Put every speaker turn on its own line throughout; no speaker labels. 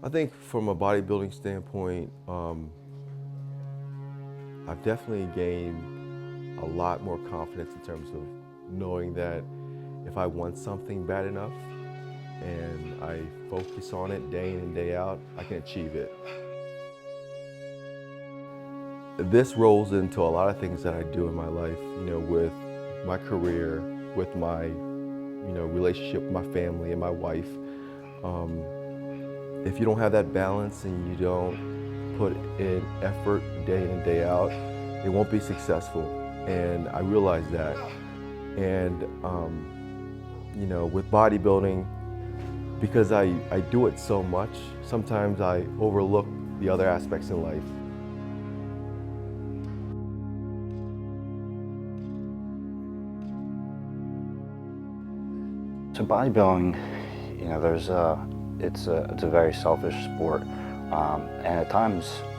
I think from a bodybuilding standpoint, I've definitely gained a lot more confidence in terms of knowing that if I want something bad enough and I focus on it day in and day out, I can achieve it. This rolls into a lot of things that I do in my life, with my career, with my, relationship with my family and my wife. If you don't have that balance and you don't put in effort day in and day out, it won't be successful. And I realize that. And, with bodybuilding, because I do it so much, sometimes I overlook the other aspects in life.
So bodybuilding, it's a very selfish sport, and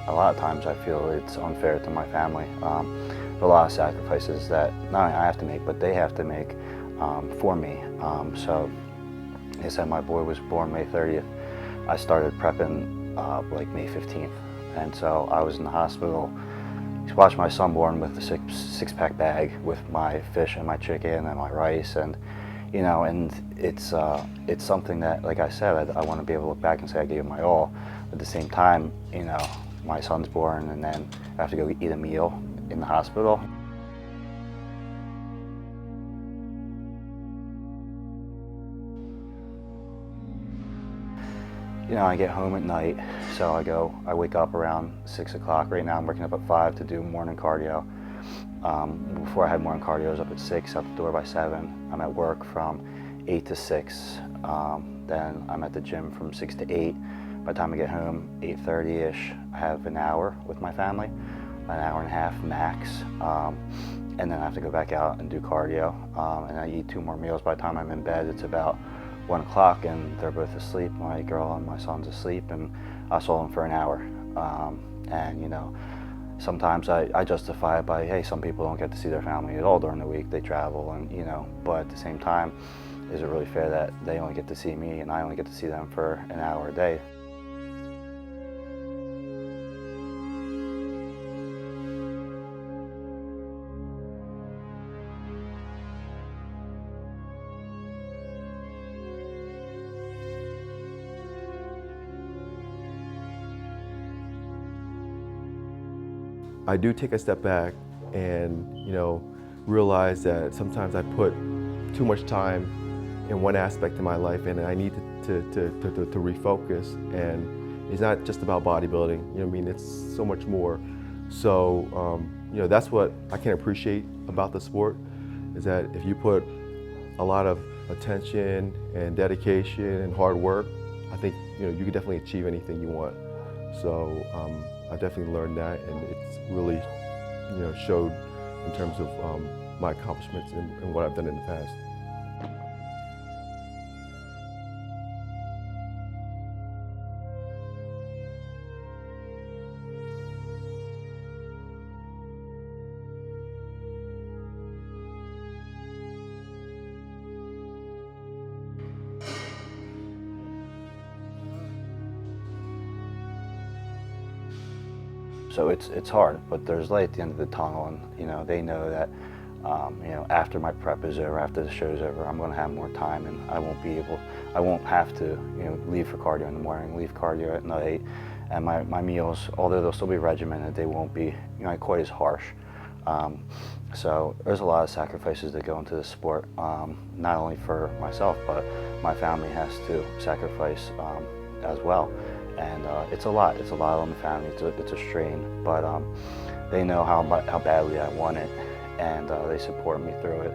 a lot of times, I feel it's unfair to my family. There are a lot of sacrifices that not only I have to make, but they have to make for me. So, like I said, my boy was born May 30th. I started prepping like May 15th, and so I was in the hospital. Watched my son born with a six-pack bag with my fish and my chicken and my rice, and it's something that, like I said, I want to be able to look back and say I gave it my all. At the same time, my son's born, and then I have to go eat a meal in the hospital. I get home at night, so I wake up around 6 o'clock. Right now I'm waking up at 5 to do morning cardio. Before I had morning cardio, I was up at 6, out the door by 7. I'm at work from 8 to 6. Then I'm at the gym from 6 to 8. By the time I get home, 8:30-ish, I have an hour with my family, an hour and a half max. And then I have to go back out and do cardio. And I eat 2 more meals. By the time I'm in bed, it's about 1 o'clock, and they're both asleep. My girl and my son's asleep, and I saw them for an hour. Sometimes I justify it by, hey, some people don't get to see their family at all during the week. They travel, and but at the same time, is it really fair that they only get to see me and I only get to see them for an hour a day?
I do take a step back and, realize that sometimes I put too much time in one aspect of my life, and I need to refocus. And it's not just about bodybuilding, it's so much more. So, that's what I can appreciate about the sport, is that if you put a lot of attention and dedication and hard work, I think, you can definitely achieve anything you want. So I definitely learned that, and it's really, showed in terms of my accomplishments and what I've done in the past.
So it's hard, but there's light at the end of the tunnel, and they know that after my prep is over, after the show's over, I'm going to have more time, and I won't have to leave for cardio in the morning, leave cardio at night, and my meals, although they'll still be regimented, they won't be quite as harsh. So there's a lot of sacrifices that go into the sport, not only for myself, but my family has to sacrifice as well. And it's a lot on the family. It's a strain, but they know how badly I want it, and they support me through it.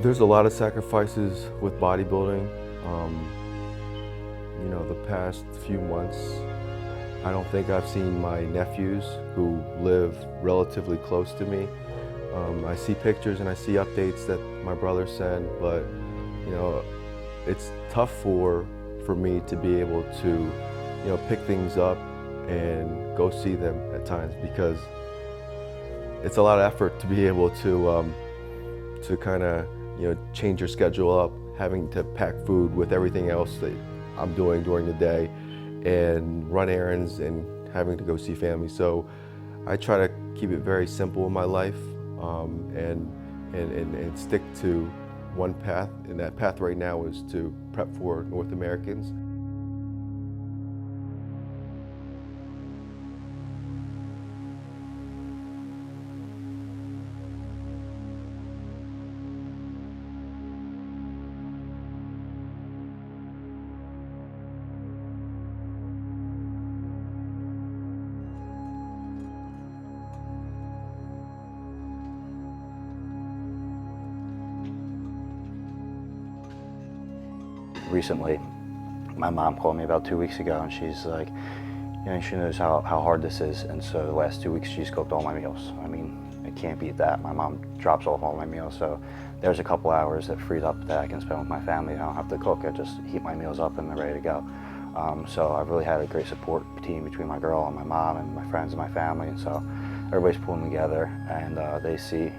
There's a lot of sacrifices with bodybuilding. The past few months, I don't think I've seen my nephews who live relatively close to me. I see pictures and I see updates that my brother sent, but it's tough for me to be able to, pick things up and go see them at times, because it's a lot of effort to be able to kind of, change your schedule up having to pack food with everything else that I'm doing during the day and run errands and having to go see family. So I try to keep it very simple in my life and stick to one path, and that path right now is to prep for North Americans.
Recently, my mom called me about 2 weeks ago, and she's like, she knows how hard this is, and so the last 2 weeks she's cooked all my meals. I mean, I can't beat that. My mom drops off all my meals, so there's a couple hours that frees up that I can spend with my family. I don't have to cook. I just heat my meals up and they're ready to go. So I've really had a great support team between my girl and my mom and my friends and my family, and so everybody's pulling together, and they see,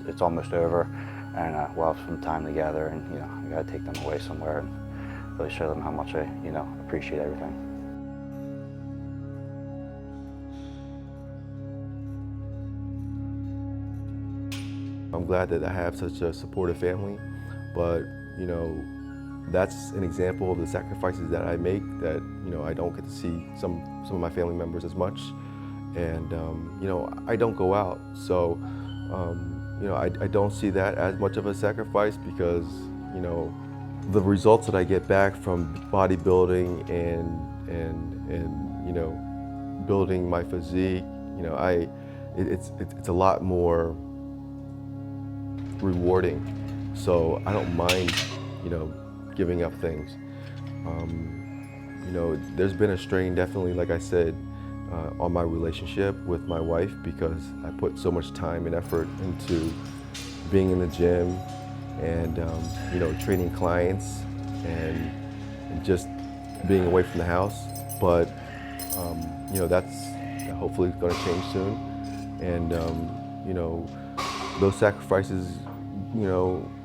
it's almost over. And we'll have some time together, and I got to take them away somewhere and really show them how much I appreciate everything.
I'm glad that I have such a supportive family, but that's an example of the sacrifices that I make that I don't get to see some of my family members as much, and I don't go out, so. I don't see that as much of a sacrifice because, the results that I get back from bodybuilding and building my physique, it's a lot more rewarding. So I don't mind, giving up things. There's been a strain, definitely, like I said, on my relationship with my wife because I put so much time and effort into being in the gym and training clients and just being away from the house. But that's hopefully going to change soon. And those sacrifices,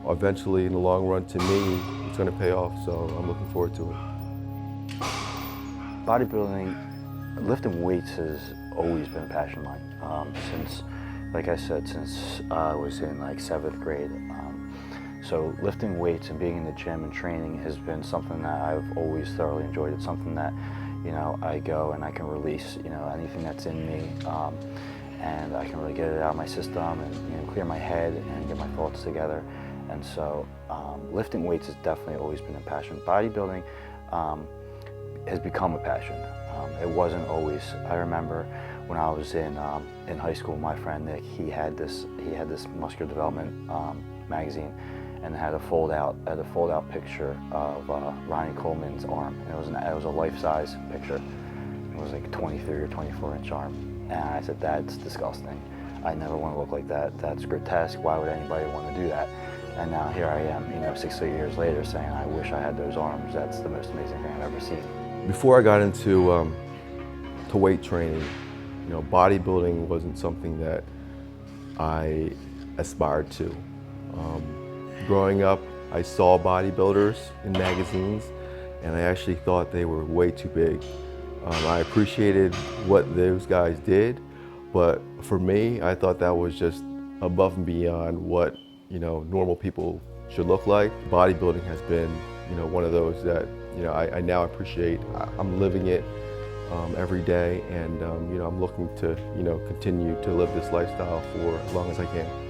eventually in the long run, to me, it's going to pay off. So I'm looking forward to it.
Bodybuilding. Lifting weights has always been a passion of mine, since, like I said, since I was in like 7th grade. So lifting weights and being in the gym and training has been something that I've always thoroughly enjoyed. It's something that, I go and I can release, anything that's in me, and I can really get it out of my system and clear my head and get my thoughts together. And so lifting weights has definitely always been a passion. Bodybuilding has become a passion. It wasn't always. I remember when I was in high school, my friend Nick, he had this muscular development magazine, and it had a fold out picture of Ronnie Coleman's arm. And it was a life-size picture. It was like a 23 or 24-inch arm. And I said, that's disgusting. I never want to look like that. That's grotesque. Why would anybody want to do that? And now here I am, 6 years later, saying I wish I had those arms. That's the most amazing thing I've ever seen.
Before I got into to weight training, bodybuilding wasn't something that I aspired to. Growing up, I saw bodybuilders in magazines, and I actually thought they were way too big. I appreciated what those guys did, but for me, I thought that was just above and beyond what normal people should look like. Bodybuilding has been one of those that I now appreciate. I'm living it every day, and I'm looking to continue to live this lifestyle for as long as I can.